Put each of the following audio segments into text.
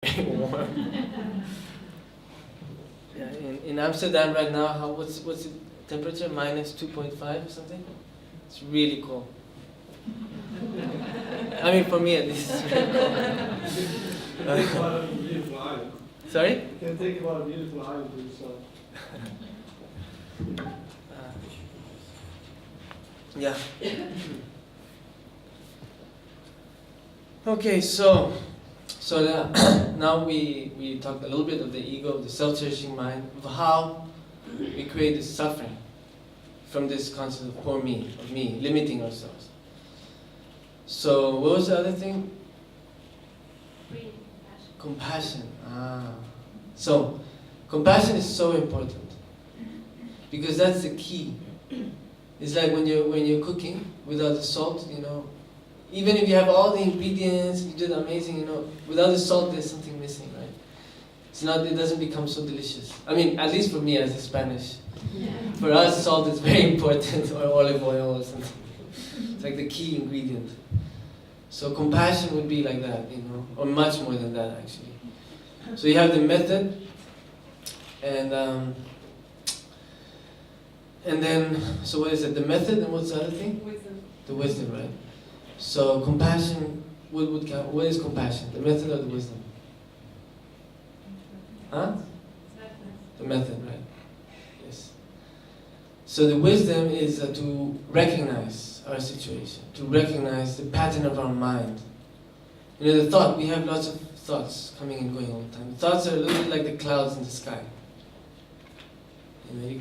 warm. Yeah, in Amsterdam right now, what's the temperature? Minus 2.5 or something? It's really cold. I mean, for me at least. It's really cold. You can take about a beautiful island. Sorry? You can take about a beautiful island to yourself. Yeah. Okay, so now we talked a little bit of the ego, the self-cherishing mind, of how we create this suffering from this concept of poor me, of me, limiting ourselves. So what was the other thing? Freedom, Compassion. So compassion is so important because that's the key. It's like when you're cooking without the salt, even if you have all the ingredients, you did amazing, without the salt there's something missing, right? It doesn't become so delicious. I mean, at least for me as a Spanish. For us, salt is very important, or olive oil or something. It's like the key ingredient. So compassion would be like that, or much more than that actually. So you have the method, and then, so what is it? The method, and what's the other thing? Wisdom. The wisdom, right? So compassion, what is compassion? The method or the wisdom? Huh? The method, right? Yes. So the wisdom is to recognize our situation, to recognize the pattern of our mind. The thought, we have lots of thoughts coming and going all the time. Thoughts are a little bit like the clouds in the sky.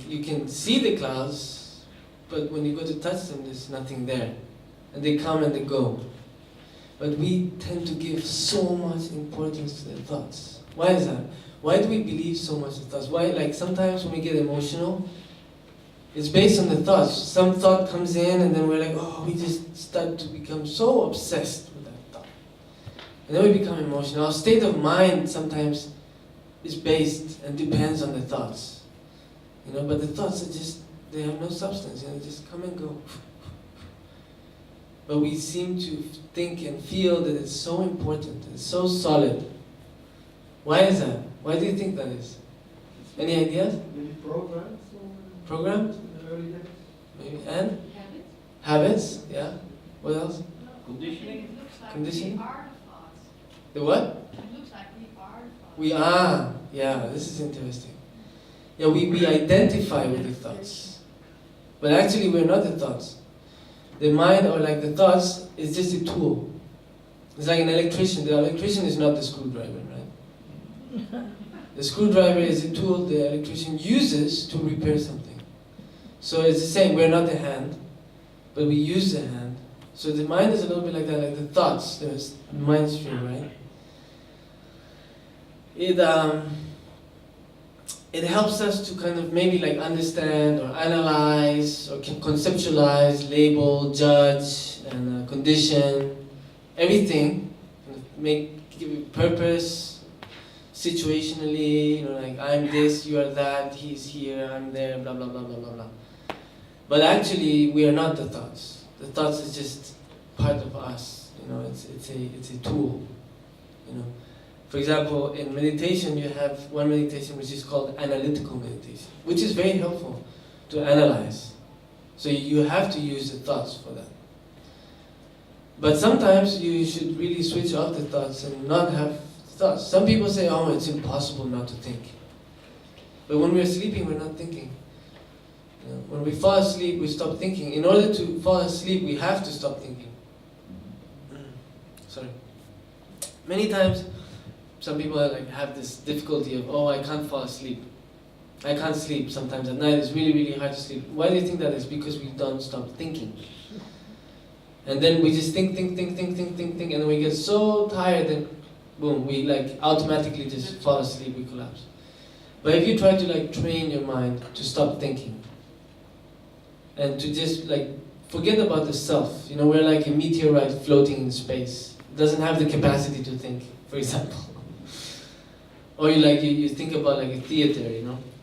You can see the clouds, but when you go to touch them, there's nothing there. And they come and they go. But we tend to give so much importance to the thoughts. Why is that? Why do we believe so much in thoughts? Why, like sometimes when we get emotional, it's based on the thoughts. Some thought comes in and then we're like, oh, we just start to become so obsessed with that thought. And then we become emotional. Our state of mind sometimes is based and depends on the thoughts. But the thoughts are just, they have no substance, they just come and go. But we seem to think and feel that it's so important, it's so solid. Why is that? Why do you think that is? Any ideas? Maybe programs? Programmed? In the early days? Maybe. And? Habits. Habits, yeah. What else? Conditioning? It looks like Conditioning? we are the thoughts. The what? It looks like we are the thoughts. We are. Yeah, this is interesting. Yeah, we identify with the thoughts. But actually we're not the thoughts. The mind, or like the thoughts, is just a tool. It's like an electrician. The electrician is not the screwdriver, right? The screwdriver is a tool the electrician uses to repair something. So it's the same, we're not the hand, but we use the hand. So the mind is a little bit like that, like the thoughts, there's mind stream, right? It helps us to kind of maybe like understand or analyze or conceptualize, label, judge, and condition everything, give it purpose, situationally, like I'm this, you are that, he's here, I'm there, blah blah blah blah blah blah. But actually, we are not the thoughts. The thoughts is just part of us. It's a tool. For example, in meditation, you have one meditation which is called analytical meditation, which is very helpful to analyze. So you have to use the thoughts for that. But sometimes you should really switch off the thoughts and not have thoughts. Some people say, oh, it's impossible not to think. But when we're sleeping, we're not thinking. When we fall asleep, we stop thinking. In order to fall asleep, we have to stop thinking. Sorry. Many times, some people have this difficulty of, oh, I can't fall asleep. I can't sleep sometimes at night. It's really, really hard to sleep. Why do you think that is? Because we don't stop thinking. And then we just think, and then we get so tired that, boom, we automatically just fall asleep, we collapse. But if you try to train your mind to stop thinking, and to just forget about the self, we're like a meteorite floating in space. It doesn't have the capacity to think, for example. Or you think about a theater,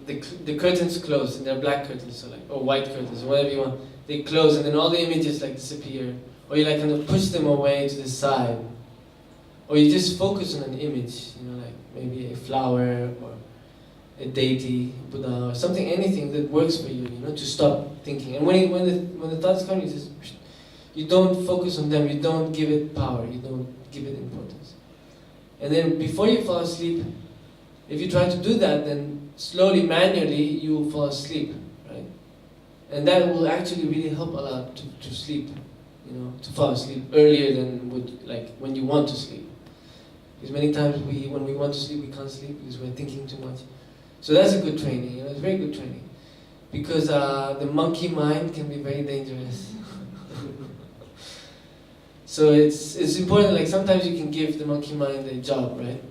the curtains close and they're black curtains, or white curtains, or whatever you want. They close and then all the images disappear. Or you kind of push them away to the side. or you just focus on an image, you know, like maybe a flower or a deity, Buddha, or something, anything that works for you, you know, to stop thinking. And when the thoughts come, you don't focus on them, you don't give it power, you don't give it importance. And then before you fall asleep, if you try to do that, then slowly, manually, you will fall asleep, right? And that will actually really help a lot to sleep, you know, to fall asleep earlier than when you want to sleep. Because many times when we want to sleep, we can't sleep because we're thinking too much. So that's a good training, you know, it's very good training. Because the monkey mind can be very dangerous. So it's important, like sometimes you can give the monkey mind a job, right?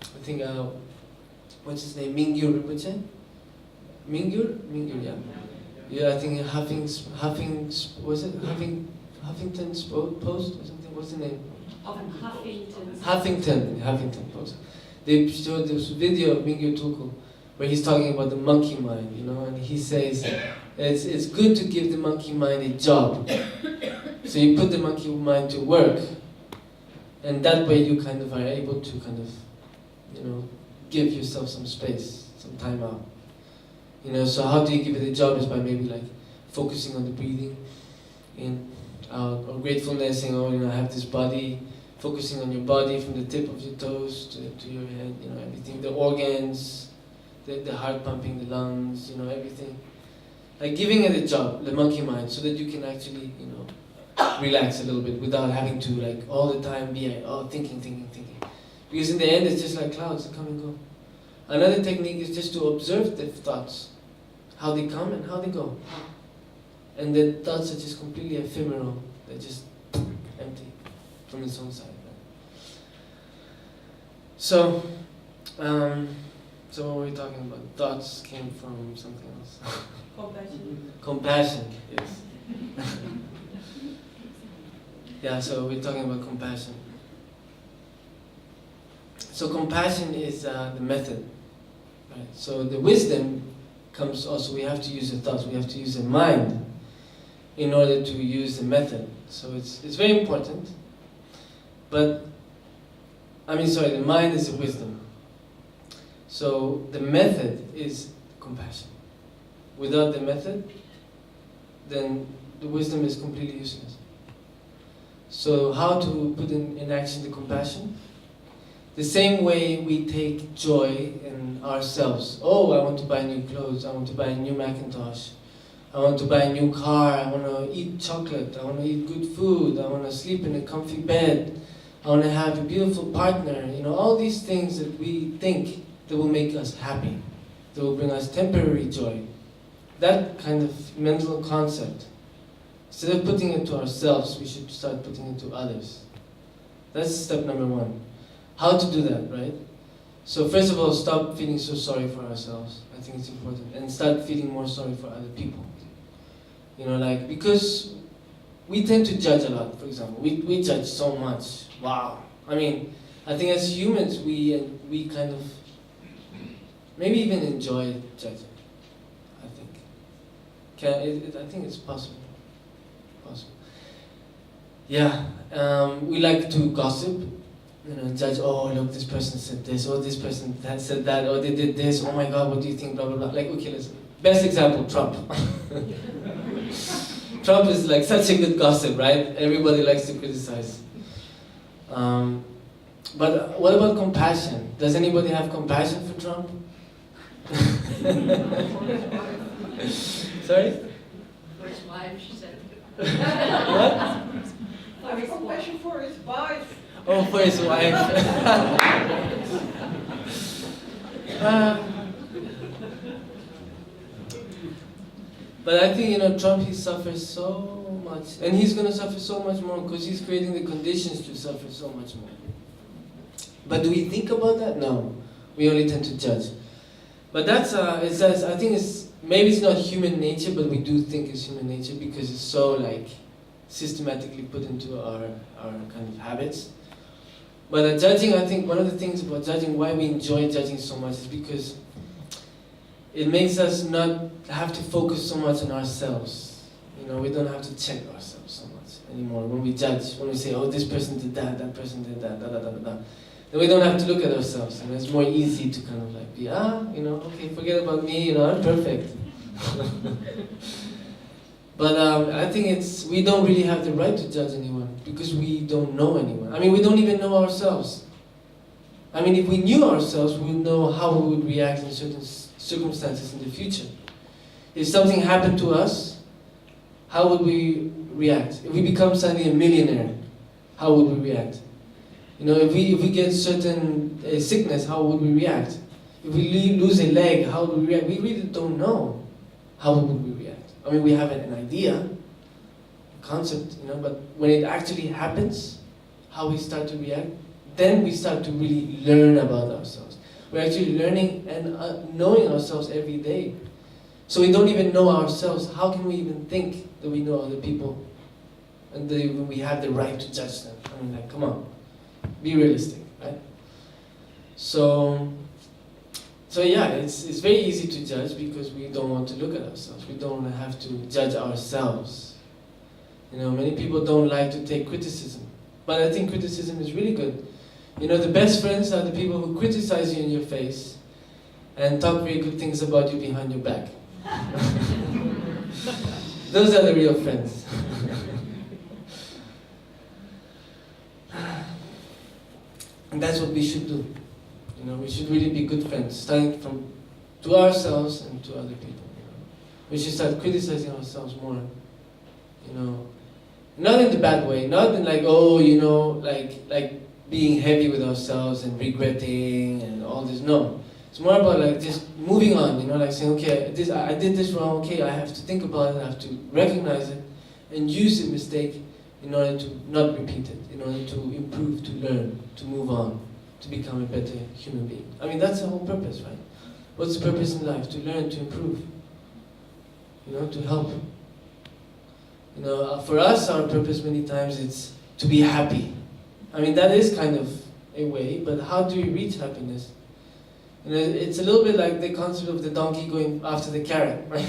I think, what's his name, Mingyur Rinpoche? Mingyur, yeah. Yeah, I think Huffington's Post or something, what's the name? Huffington Post. They showed this video of Mingyur Tulku where he's talking about the monkey mind, you know, and he says it's good to give the monkey mind a job. So you put the monkey mind to work, and that way you kind of are able to kind of, you know, give yourself some space, some time out. You know, so how do you give it a job is by maybe like focusing on the breathing in, out, or gratefulness, saying, oh, you know, I have this body, focusing on your body from the tip of your toes to your head, you know, everything, the organs, the heart pumping, the lungs, you know, everything. Like giving it a job, the monkey mind, so that you can actually, you know, relax a little bit without having to like all the time be thinking. Because in the end it's just like clouds that come and go. Another technique is just to observe the thoughts, how they come and how they go. And the thoughts are just completely ephemeral, they're just empty from its own side. Right? So what were we talking about? Thoughts came from something else. Compassion, yes. Yeah, so we're talking about compassion. So compassion is the method, right? So the wisdom comes also, we have to use the thoughts, we have to use the mind in order to use the method. So it's very important. But, the mind is the wisdom. So the method is compassion. Without the method, then the wisdom is completely useless. So how to put in action the compassion? The same way we take joy in ourselves. Oh, I want to buy new clothes, I want to buy a new Macintosh, I want to buy a new car, I want to eat chocolate, I want to eat good food, I want to sleep in a comfy bed, I want to have a beautiful partner, you know, all these things that we think that will make us happy, that will bring us temporary joy. That kind of mental concept. Instead of putting it to ourselves, we should start putting it to others. That's step number one. How to do that, right? So first of all, stop feeling so sorry for ourselves. I think it's important. And start feeling more sorry for other people. You know, like, because we tend to judge a lot, for example. We judge so much. Wow. I think as humans, we kind of maybe even enjoy judging, I think. I think it's possible. Yeah, we like to gossip, you know, judge, oh look, this person said this, or this person said that, or they did this, oh my god, what do you think, blah blah blah. Like, okay, listen, best example, Trump. Trump is like such a good gossip, right? Everybody likes to criticize. But what about compassion? Does anybody have compassion for Trump? Sorry? For his wife, she said. What? I have compassion for his wife. Oh, for his wife. But I think, you know, Trump, he suffers so much. And he's going to suffer so much more because he's creating the conditions to suffer so much more. But do we think about that? No. We only tend to judge. But that's, I think maybe it's not human nature, but we do think it's human nature because it's so, like, systematically put into our kind of habits. But judging, I think one of the things about judging, why we enjoy judging so much is because it makes us not have to focus so much on ourselves. You know, we don't have to check ourselves so much. anymore. When we judge, when we say, oh, this person did that, that person did that, da da da da da. Then we don't have to look at ourselves, and it's more easy to kind of like be, okay, forget about me, I'm perfect. But I think we don't really have the right to judge anyone because we don't know anyone. I mean, we don't even know ourselves. I mean, if we knew ourselves, we would know how we would react in certain circumstances in the future. If something happened to us, how would we react? If we become suddenly a millionaire, how would we react? If we get certain sickness, how would we react? If we lose a leg, how would we react? We really don't know how would we react. I mean, we have an idea, a concept, but when it actually happens, how we start to react, then we start to really learn about ourselves. We're actually learning and knowing ourselves every day. So we don't even know ourselves. How can we even think that we know other people and that we have the right to judge them? I mean, come on, be realistic, right? So yeah, it's very easy to judge because we don't want to look at ourselves. We don't want to have to judge ourselves. Many people don't like to take criticism, but I think criticism is really good. The best friends are the people who criticize you in your face and talk very good things about you behind your back. Those are the real friends. And that's what we should do. We should really be good friends, starting from to ourselves and to other people. We should start criticizing ourselves more. Not in the bad way, not in like like being heavy with ourselves and regretting and all this. No, it's more about like just moving on. Like saying, okay, I did this wrong. Okay, I have to think about it. I have to recognize it and use the mistake in order to not repeat it. In order to improve, to learn, to move on, to become a better human being. I mean, that's the whole purpose, right? What's the purpose in life? To learn, to improve. To help. For us, our purpose many times it's to be happy. I mean, that is kind of a way, but how do we reach happiness? It's a little bit like the concept of the donkey going after the carrot, right?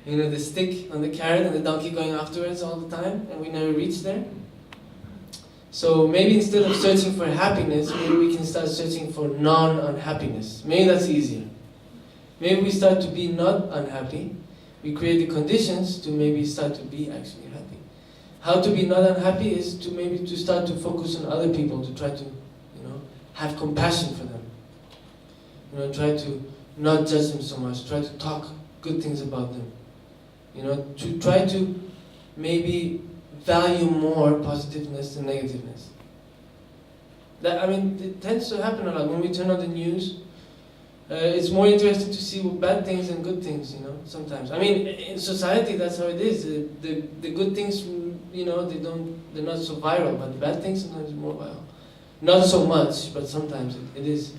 The stick on the carrot and the donkey going afterwards all the time, and we never reach there. So maybe instead of searching for happiness, maybe we can start searching for non-unhappiness. Maybe that's easier. Maybe we start to be not unhappy. We create the conditions to maybe start to be actually happy. How to be not unhappy is to maybe to start to focus on other people, to try to, have compassion for them. Try to not judge them so much. Try to talk good things about them. To try to maybe value more positiveness than negativeness. It tends to happen a lot when we turn on the news. It's more interesting to see bad things than good things, sometimes. I mean, in society, that's how it is. The good things, they're not so viral, but the bad things sometimes are more viral. Not so much, but sometimes it is.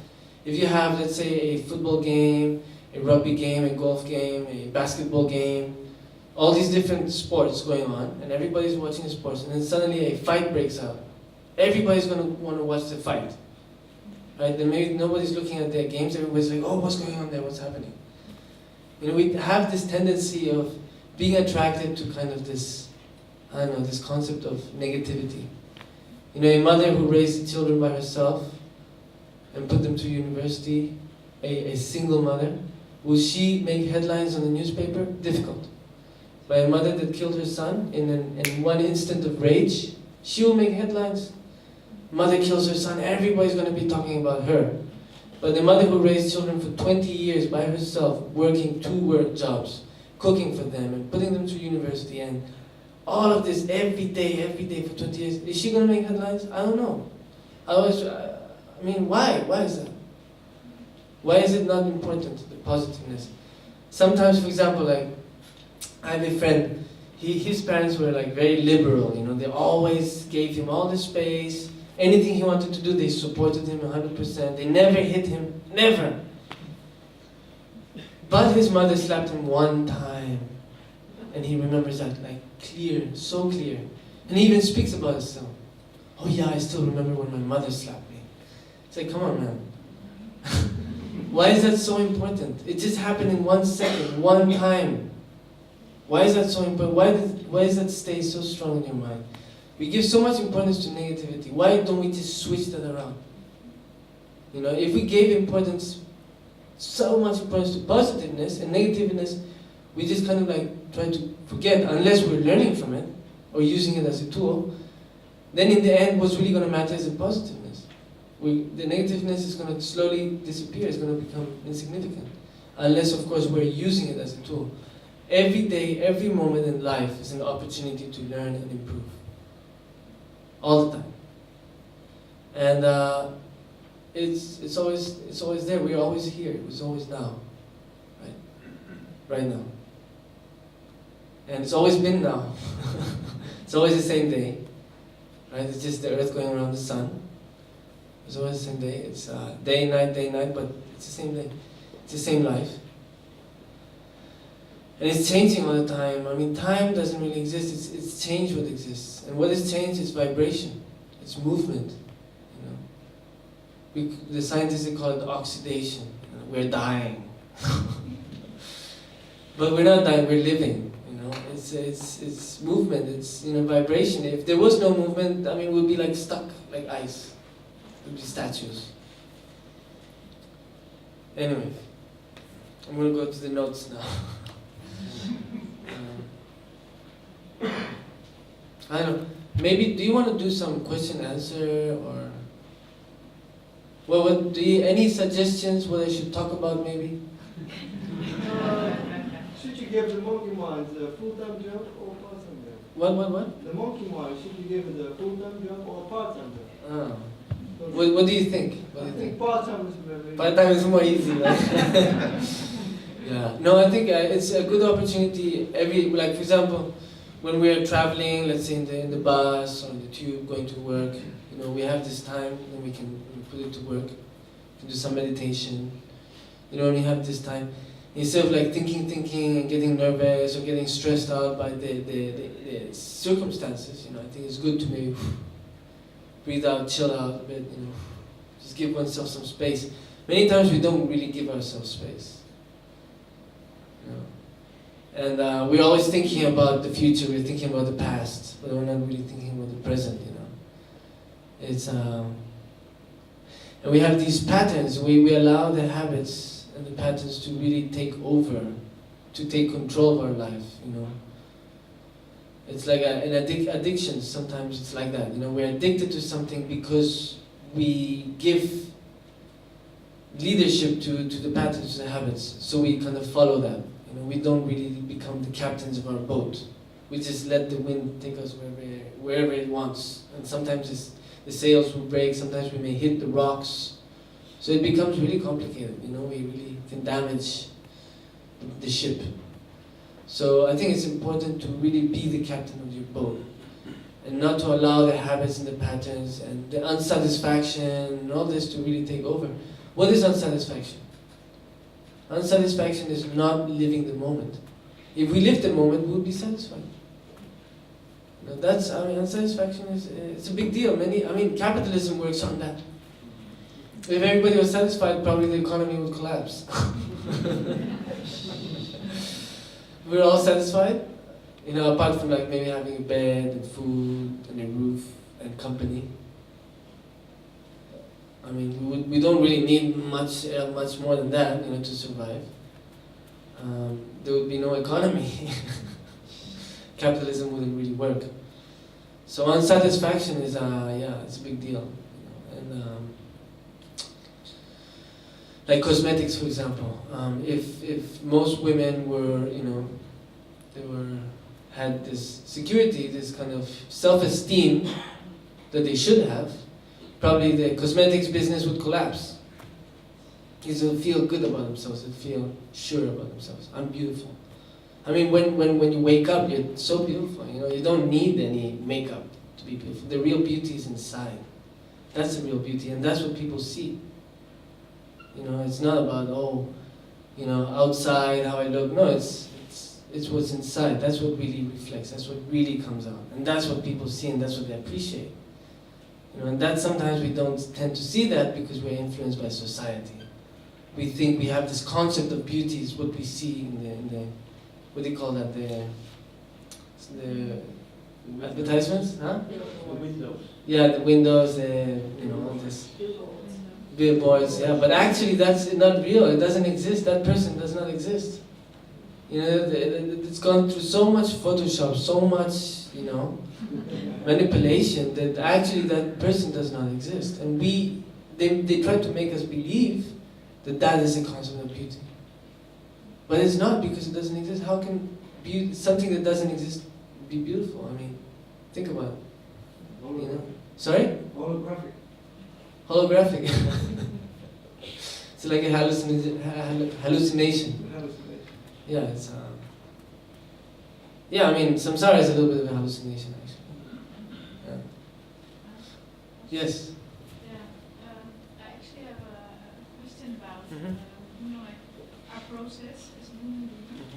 If you have, let's say, a football game, a rugby game, a golf game, a basketball game, all these different sports going on, and everybody's watching the sports, and then suddenly a fight breaks out. Everybody's going to want to watch the fight. Right? Then maybe nobody's looking at their games, everybody's like, oh, what's going on there, what's happening? We have this tendency of being attracted to kind of this, this concept of negativity. A mother who raised children by herself and put them to university, a single mother, will she make headlines on the newspaper? Difficult. By a mother that killed her son in one instant of rage, she will make headlines. Mother kills her son, everybody's going to be talking about her. But the mother who raised children for 20 years by herself, working 2 work jobs, cooking for them and putting them to university and all of this every day for 20 years, is she going to make headlines? I don't know. Why? Why is that? Why is it not important, the positiveness? Sometimes, for example, like, I have a friend, his parents were like very liberal, they always gave him all the space. Anything he wanted to do, they supported him 100%. They never hit him, never. But his mother slapped him one time. And he remembers that, like, clear, so clear. And he even speaks about himself. Oh yeah, I still remember when my mother slapped me. It's like, come on, man. Why is that so important? It just happened in 1 second, one time. Why is that so important? Why does that stay so strong in your mind? We give so much importance to negativity. Why don't we just switch that around? You know, if we gave so much importance to positiveness and negativeness, we just kind of like try to forget, unless we're learning from it or using it as a tool. Then in the end, what's really going to matter is the positiveness. The negativeness is going to slowly disappear. It's going to become insignificant, unless of course we're using it as a tool. Every day, every moment in life is an opportunity to learn and improve. All the time. And it's always there. We're always here. It's always now. Right now. And it's always been now. It's always the same day. Right? It's just the earth going around the sun. It's always the same day. It's day, night, but it's the same day. It's the same life. And it's changing all the time. I mean, time doesn't really exist. It's change what exists. And what is change is vibration. It's movement. You know, the scientists call it oxidation. You know, we're dying, but we're not dying. We're living. You know, it's movement. It's vibration. If there was no movement, I mean, we'd be like stuck, like ice. We'd be statues. Anyway, I'm gonna go to the notes now. I don't know. Maybe do you want to do some question answer or what any suggestions what I should talk about maybe? Should you give the monkey minds a full-time job or part-time job? What? The monkey mind, should you give it a full-time job or part-time job? What do you think? I think part-time is very... Part-time is more easy, right? Yeah. No, I think it's a good opportunity. For example, when we're traveling, let's say in the bus or the tube, going to work, we have this time, and we can put it to work. We can do some meditation. When you have this time, instead of like thinking and getting nervous or getting stressed out by the circumstances, I think it's good to maybe breathe out, chill out a bit, just give oneself some space. Many times we don't really give ourselves space. And we're always thinking about the future, we're thinking about the past, but we're not really thinking about the present, It's, and we have these patterns, we allow the habits and the patterns to really take over, to take control of our life, It's like an addiction, sometimes it's like that, we're addicted to something because we give leadership to the patterns, to the habits, so we kind of follow that. We don't really become the captains of our boat. We just let the wind take us wherever it wants. And sometimes the sails will break, sometimes we may hit the rocks. So it becomes really complicated, we really can damage the ship. So I think it's important to really be the captain of your boat. And not to allow the habits and the patterns and the unsatisfaction and all this to really take over. What is unsatisfaction? Unsatisfaction is not living the moment. If we live the moment, we would be satisfied. Unsatisfaction it's a big deal. Capitalism works on that. If everybody was satisfied, probably the economy would collapse. We're all satisfied, apart from like maybe having a bed and food and a roof and company. We don't really need much more than that, to survive. There would be no economy. Capitalism wouldn't really work. So unsatisfaction is, it's a big deal. And like cosmetics, for example. If most women were, had this security, this kind of self-esteem that they should have, probably the cosmetics business would collapse. Because they'll feel good about themselves, they'll feel sure about themselves. I'm beautiful. When you wake up, you're so beautiful. You don't need any makeup to be beautiful. The real beauty is inside. That's the real beauty, and that's what people see. It's not about outside how I look. No, it's what's inside. That's what really reflects. That's what really comes out, and that's what people see, and that's what they appreciate. And that sometimes we don't tend to see that because we're influenced by society. We think we have this concept of beauty is what we see what do you call that? The advertisements, huh? The windows. Yeah, the windows, all this billboards. Yeah, but actually that's not real. It doesn't exist. That person does not exist. It's gone through so much Photoshop, so much, manipulation that actually that person does not exist. And they try to make us believe that is the concept of beauty. But it's not, because it doesn't exist. How can something that doesn't exist be beautiful? I mean, think about it. Sorry? Holographic. Holographic. It's like a hallucination. Yeah, it's I mean, samsara is a little bit of a hallucination, actually. Yeah. Yes. I actually have a question about, Mhm. like our process as human beings.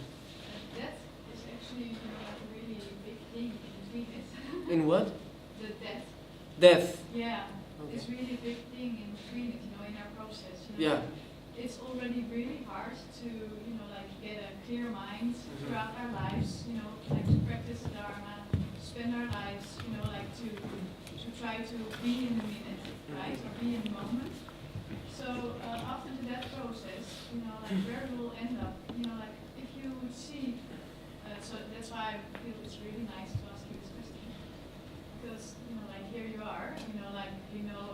Death is actually, like a really big thing in between it. In what? The death. Death. Yeah, Okay. it's really a big thing in between it, in our process. Yeah. It's already really hard to, like get a clear mind throughout our lives, like to practice Dharma, spend our lives, like to try to be in the minute, right, or be in the moment. So after that process, like where we'll end up, like if you would see, so that's why I feel it's really nice to ask you this question, because, like here you are, like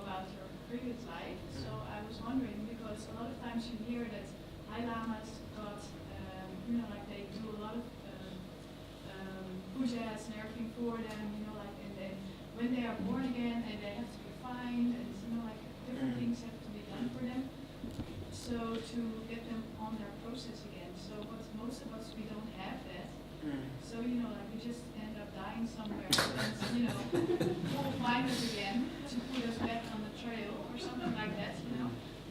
about your previous life, so I was wondering, because a lot of times you hear that High Lamas got, like they do a lot of pujas and everything for them, like, and then when they are born again and they have to be refined and, like different things have to be done for them, so to get them on their process again. So what most of us, we don't have that. So, like we just end up dying somewhere and, we'll find us again to put us back on the trail or something like that,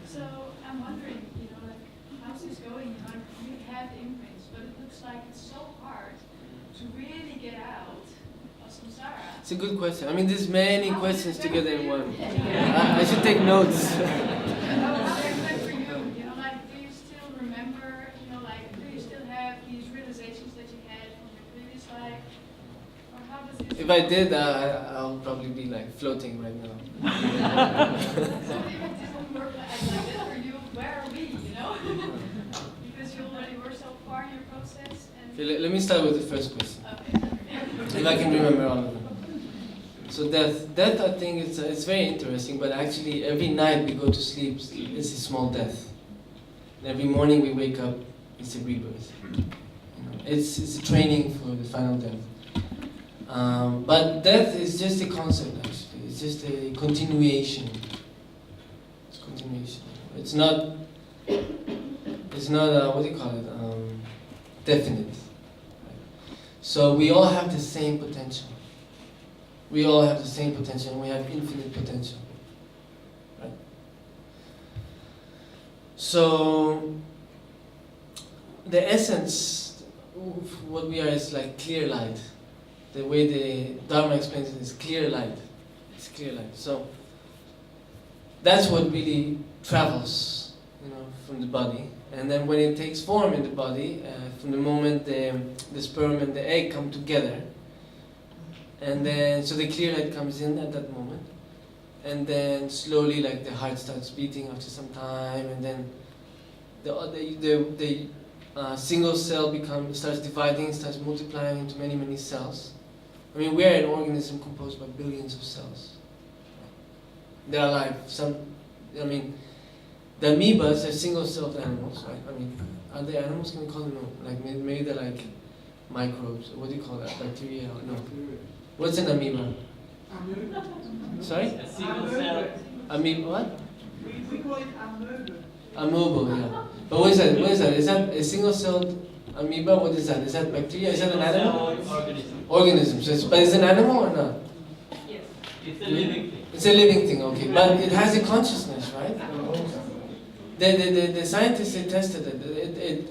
So I'm wondering, like, how's this going? We have imprints, but it looks like it's so hard to really get out of samsara. It's a good question. I mean, there's many questions together in one. I should take notes. How is that for you? Like, do you still remember, like, do you still have these realizations that you had from your previous life? Or how does it If I did, I'll probably be like floating right now. So if it didn't work like that for you, where are we, Because you already were so far in your process. And Okay, let me start with the first question. okay. If I can remember all of them. So death, I think it's very interesting. But actually, every night we go to sleep, it's a small death. And every morning we wake up, it's a rebirth. It's a training for the final death. But death is just a concept. Actually, it's just a continuation. It's continuation. It's not. What do you call it? Definite. So we all have the same potential. We all have the same potential, and we have infinite potential. Right? So the essence of what we are is like clear light. The way the Dharma explains it is clear light. It's clear light. So that's what really travels, from the body. And then when it takes form in the body, from the moment the sperm and the egg come together, and then so the clear light comes in at that moment, and then slowly, like, the heart starts beating after some time, and then the single cell starts dividing, starts multiplying into many, many cells. I mean, we're an organism composed by billions of cells. They're alive. The amoebas are single-celled animals, right? I mean, are they animals? Can we call them? No. Like, maybe they're like microbes. What do you call that? Bacteria? No. What's an amoeba? Sorry? A single cell. Amoeba, what? We call it amoeba. Amoeba, yeah. But what is that? What is that? Is that a single-celled amoeba? What is that? Is that bacteria? Is that an animal? Organism. Organism. So but is it an animal or not? Yes. It's a living thing. It's a living thing, okay. But it has a consciousness, right? The scientists, they tested it.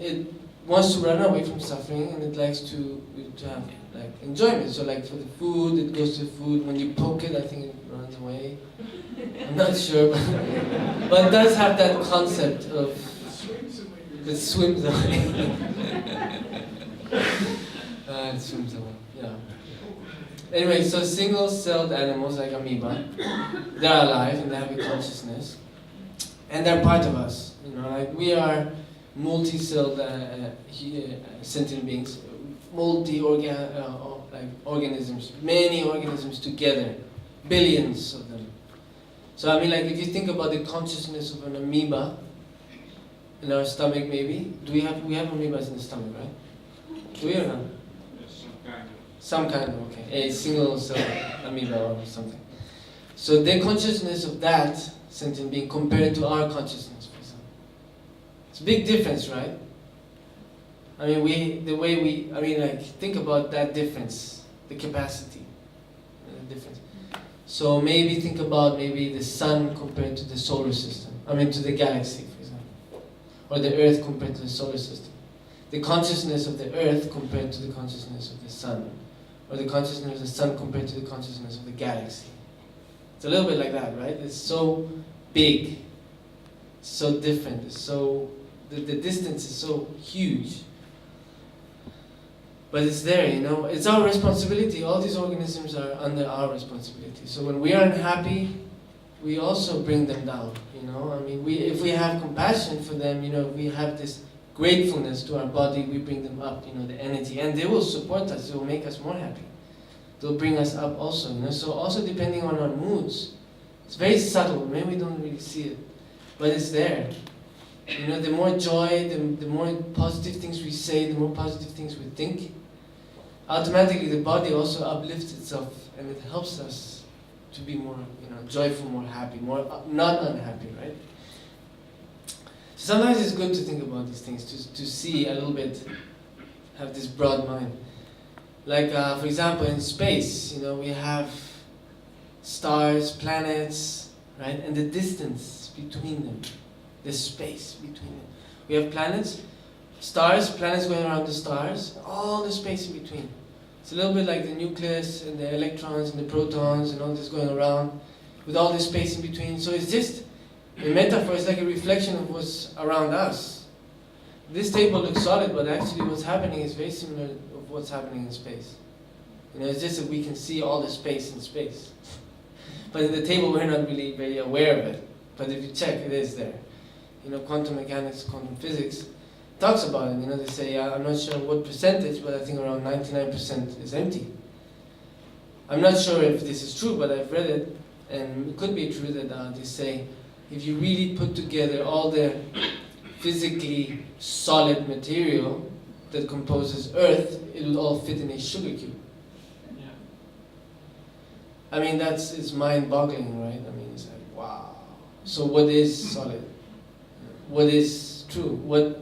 It wants to run away from suffering, and it likes to have like enjoyment. So like for the food, it goes to food. When you poke it, I think it runs away. I'm not sure, but it does have that concept of it swims away. Yeah. Anyway, so single-celled animals like amoeba, they're alive and they have a consciousness, and they're part of us. You know, like we are multi-celled sentient beings, organisms, many organisms together, billions of them. So I mean, like if you think about the consciousness of an amoeba in our stomach, maybe we have amoebas in the stomach, right? Do we or not? Some kind of, okay, a single cell amoeba or something. So the consciousness of that sentient being compared to our consciousness, for example, it's a big difference, right? I mean, think about that difference, the capacity, the difference. So maybe think about maybe the sun compared to the solar system. I mean, to the galaxy, for example, or the Earth compared to the solar system. The consciousness of the Earth compared to the consciousness of the sun, or the consciousness of the sun compared to the consciousness of the galaxy. It's a little bit like that, right? It's so big, so different, it's so the distance is so huge. But it's there, you know. It's our responsibility. All these organisms are under our responsibility. So when we are unhappy, we also bring them down, you know. I mean, if we have compassion for them, you know, if we have this gratefulness to our body, we bring them up, you know, the energy. And they will support us. They will make us more happy. They'll bring us up also, you know. So also depending on our moods, it's very subtle. Maybe we don't really see it, but it's there. You know, the more joy, the more positive things we say, the more positive things we think, automatically the body also uplifts itself and it helps us to be more, you know, joyful, more happy, more not unhappy, right? Sometimes it's good to think about these things, to see a little bit, have this broad mind. Like, for example, in space, you know, we have stars, planets, right? And the distance between them, the space between them. We have planets, stars, planets going around the stars, all the space in between. It's a little bit like the nucleus and the electrons and the protons and all this going around with all this space in between. So it's just, a metaphor is like a reflection of what's around us. This table looks solid, but actually what's happening is very similar of what's happening in space. You know, it's just that we can see all the space in space. But in the table we're not really very aware of it. But if you check, it is there. You know, quantum mechanics, quantum physics talks about it. You know, they say, I'm not sure what percentage, but I think around 99% is empty. I'm not sure if this is true, but I've read it, and it could be true that they say, if you really put together all the physically solid material that composes Earth, it would all fit in a sugar cube. Yeah. I mean, it's mind-boggling, right? I mean, it's like, wow. So what is solid? What is true? What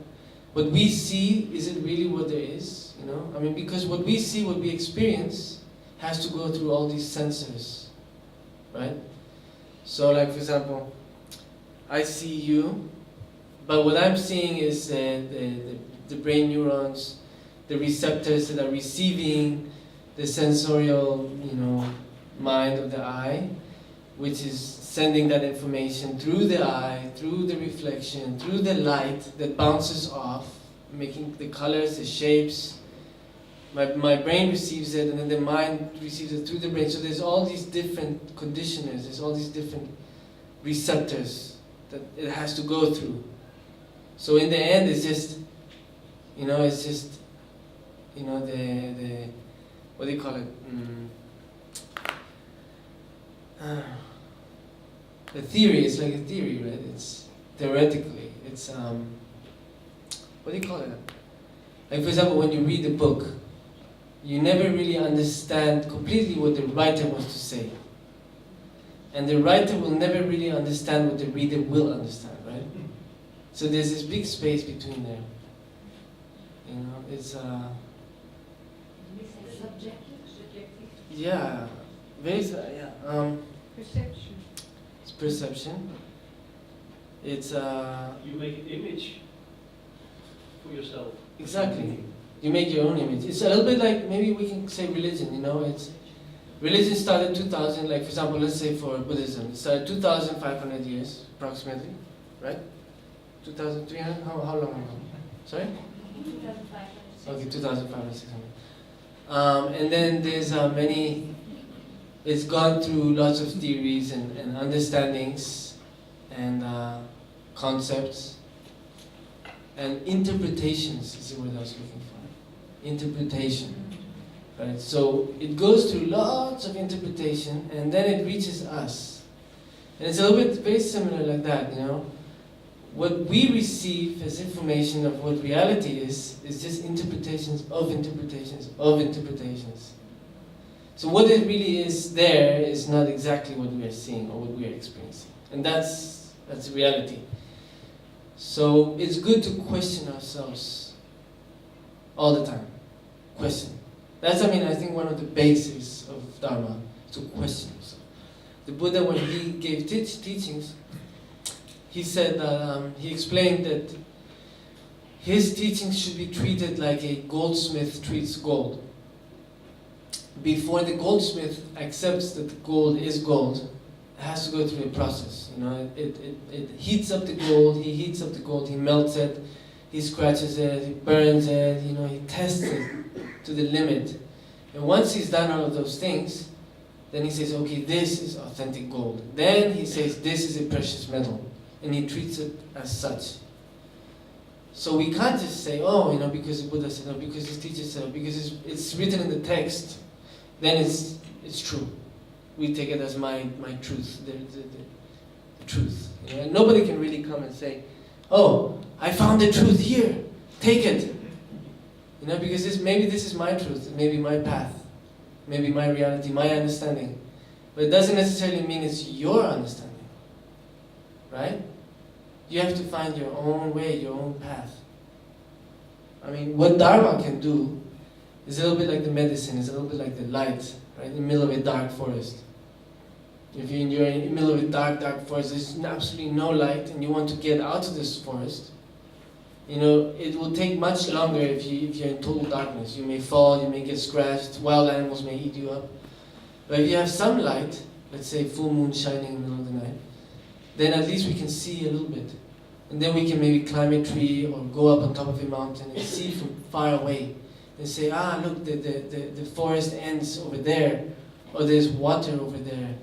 we see, is it really what there is? You know, I mean, because what we see, what we experience, has to go through all these sensors, right? So, like for example, I see you, but what I'm seeing is the brain neurons, the receptors that are receiving the sensorial, you know, mind of the eye, which is sending that information through the eye, through the reflection, through the light that bounces off, making the colors, the shapes. My brain receives it, and then the mind receives it through the brain. So there's all these different conditioners, there's all these different receptors that it has to go through. So in the end, it's just, you know, the what do you call it? The theory is like a theory, right? It's theoretically, it's what do you call it? Like for example, when you read a book, you never really understand completely what the writer wants to say. And the writer will never really understand what the reader will understand, right? So there's this big space between there. You know, it's Subjective. yeah, very Perception. it's perception. It's You make an image for yourself. exactly. You make your own image. It's a little bit like, maybe we can say religion, you know, religion started 2000, like for example, let's say for Buddhism, it started 2,500 years, approximately, right? 2,300, how long ago? Sorry? Okay, 2,500 and 600. And then there's it's gone through lots of theories and understandings and concepts and interpretations is the word I was looking for. Interpretation. Right? So it goes through lots of interpretation and then it reaches us. And it's a little bit very similar like that, you know. What we receive as information of what reality is just interpretations of interpretations of interpretations. So what it really is there is not exactly what we are seeing or what we are experiencing. And that's reality. So it's good to question ourselves all the time. Question. That's, I think, one of the basics of Dharma, to question yourself. The Buddha, when he gave teachings, he said that, he explained that his teachings should be treated like a goldsmith treats gold. Before the goldsmith accepts that gold is gold, it has to go through a process. You know, it heats up the gold, he melts it, he scratches it, he burns it, you know, he tests it to the limit. And once he's done all of those things, then he says, okay, this is authentic gold. Then he says, this is a precious metal. And he treats it as such. So we can't just say, oh, you know, because the Buddha said, or because his teacher said, or because it's written in the text, then it's true. We take it as my truth, the truth. You know? And nobody can really come and say, oh, I found the truth here, take it. You know, because maybe this is my truth, maybe my path, maybe my reality, my understanding. But it doesn't necessarily mean it's your understanding. Right? You have to find your own way, your own path. I mean, what Dharma can do is a little bit like the medicine, it's a little bit like the light, right? In the middle of a dark forest. If you're in the middle of a dark forest, there's absolutely no light, and you want to get out of this forest, you know, it will take much longer if you're in total darkness. You may fall, you may get scratched, wild animals may eat you up. But if you have some light, let's say full moon shining in the middle of the night, then at least we can see a little bit. And then we can maybe climb a tree or go up on top of a mountain and see from far away. And say, look, the forest ends over there. Or there's water over there.